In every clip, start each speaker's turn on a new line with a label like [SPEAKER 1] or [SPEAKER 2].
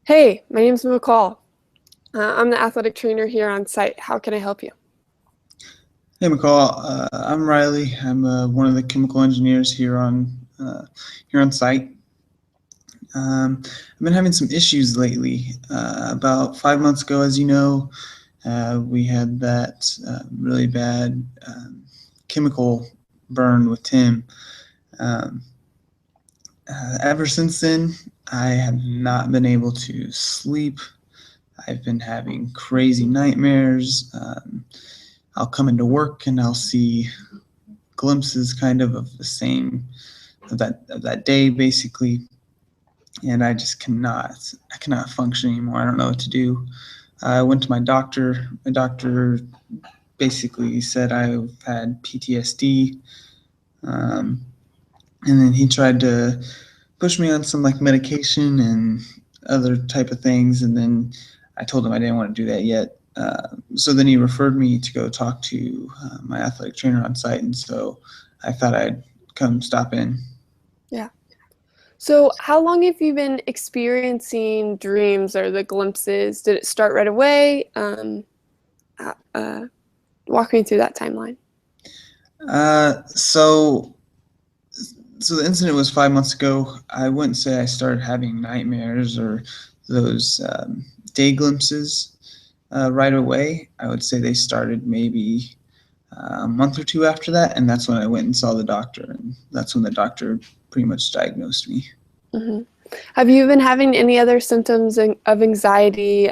[SPEAKER 1] Hey, my name's McCall. I'm the athletic trainer here on site. How can I help you?
[SPEAKER 2] Hey McCall, I'm Riley. I'm one of the chemical engineers here on site. I've been having some issues lately. About 5 months ago, as you know, we had that really bad chemical burn with Tim. Um, Ever since then, I have not been able to sleep. I've been having crazy nightmares. I'll come into work and I'll see glimpses kind of the same of that day basically, and I cannot function anymore. I don't know what to do. I went to my doctor. My doctor basically said I've had PTSD, um, and then he tried to push me on some like medication and other type of things, and then I told him I didn't want to do that yet. So then he referred me to go talk to my athletic trainer on site, and so I thought I'd come stop in.
[SPEAKER 1] Yeah. So, how long have you been experiencing dreams or the glimpses? Did it start right away? Uh, uh, Walk me through that timeline.
[SPEAKER 2] Uh, so so the incident was 5 months ago. I wouldn't say I started having nightmares or those day glimpses right away. I would say they started maybe a month or two after that, and that's when I went and saw the doctor, and that's when the doctor pretty much diagnosed me.
[SPEAKER 1] hmm Have you been having any other symptoms of anxiety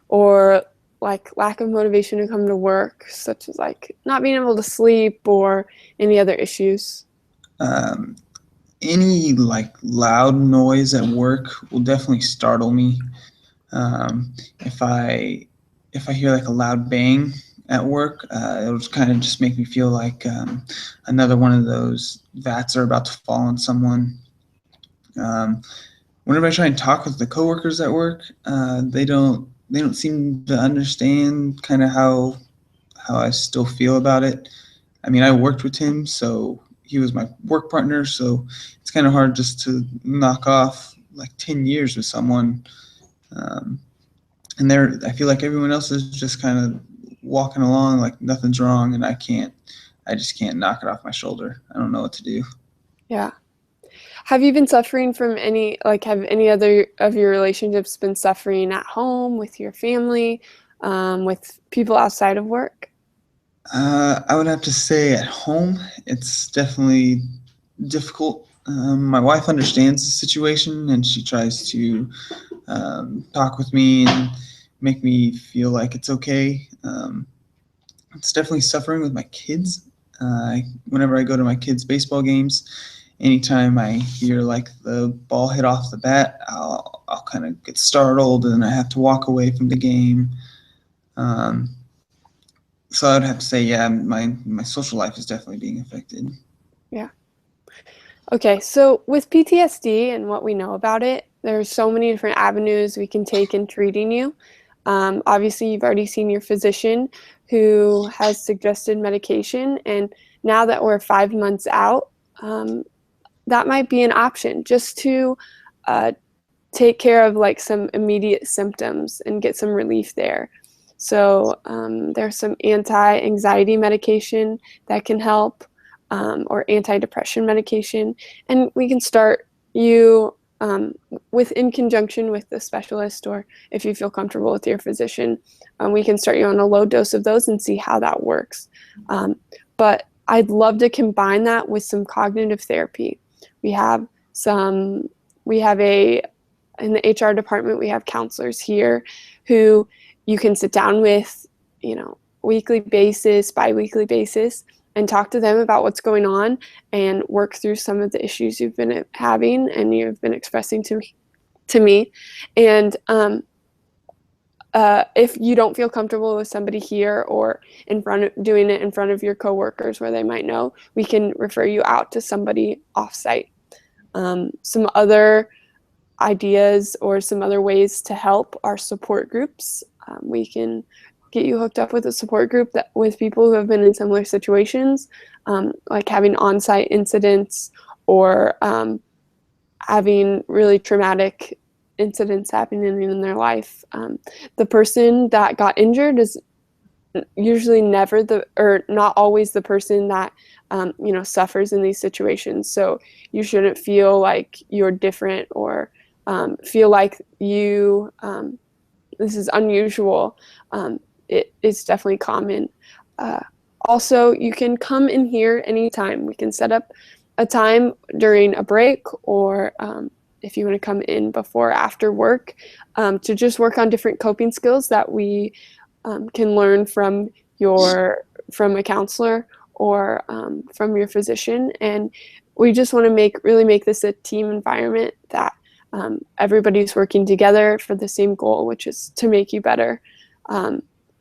[SPEAKER 1] or like lack of motivation to come to work, such as like not being able to sleep or any other issues?
[SPEAKER 2] Um, any like loud noise at work will definitely startle me. Um, if I if I hear like a loud bang at work, it'll kind of just make me feel like another one of those vats are about to fall on someone. Um, Whenever I try and talk with the coworkers at work, they don't seem to understand kind of how I still feel about it. I mean, I worked with him, so he was my work partner, so it's kind of hard just to knock off like 10 years with someone. Um, and I feel like everyone else is just kind of walking along like nothing's wrong, and I just can't knock it off my shoulder. I don't know what to do.
[SPEAKER 1] Yeah. Have you been suffering from have any other of your relationships been suffering at home, with your family, with people outside of work?
[SPEAKER 2] I would have to say at home, it's definitely difficult. My wife understands the situation, and she tries to talk with me and make me feel like it's okay. It's definitely suffering with my kids. Whenever I go to my kids' baseball games, anytime I hear like the ball hit off the bat, I'll kind of get startled, and I have to walk away from the game. Um, so I'd have to say, yeah, my social life is definitely being affected.
[SPEAKER 1] Yeah. Okay, so with PTSD and what we know about it, there's so many different avenues we can take in treating you. Obviously, you've already seen your physician who has suggested medication, and now that we're 5 months out, um, that might be an option just to uh, take care of like some immediate symptoms and get some relief there. So there's some anti-anxiety medication that can help, or anti-depression medication, and we can start you with in conjunction with the specialist, or if you feel comfortable with your physician, we can start you on a low dose of those and see how that works. But I'd love to combine that with some cognitive therapy. We have some. We have a in the HR department, we have counselors here who you can sit down with, weekly basis, bi-weekly basis, and talk to them about what's going on and work through some of the issues you've been having and you've been expressing to me. And if you don't feel comfortable with somebody here or in front of doing it in front of your coworkers where they might know, we can refer you out to somebody offsite. Some other ideas or some other ways to help our support groups. We can get you hooked up with a support group that with people who have been in similar situations, like having on-site incidents or having really traumatic incidents happening in their life. The person that got injured is usually never or not always the person that suffers in these situations. So you shouldn't feel like you're different or feel like this is unusual. It's definitely common. Uh, Also, you can come in here anytime. We can set up a time during a break, or if you want to come in before or after work, to just work on different coping skills that we can learn from a counselor or from your physician. And we just want to really make this a team environment that everybody's working together for the same goal, which is to make you better.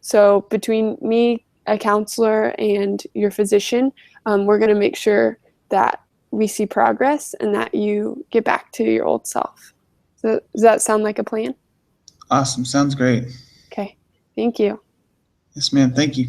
[SPEAKER 1] So between me, a counselor, and your physician, we're going to make sure that we see progress and that you get back to your old self. So does that sound like a plan?
[SPEAKER 2] Awesome. Sounds great.
[SPEAKER 1] Okay. Thank you.
[SPEAKER 2] Yes, ma'am. Thank you.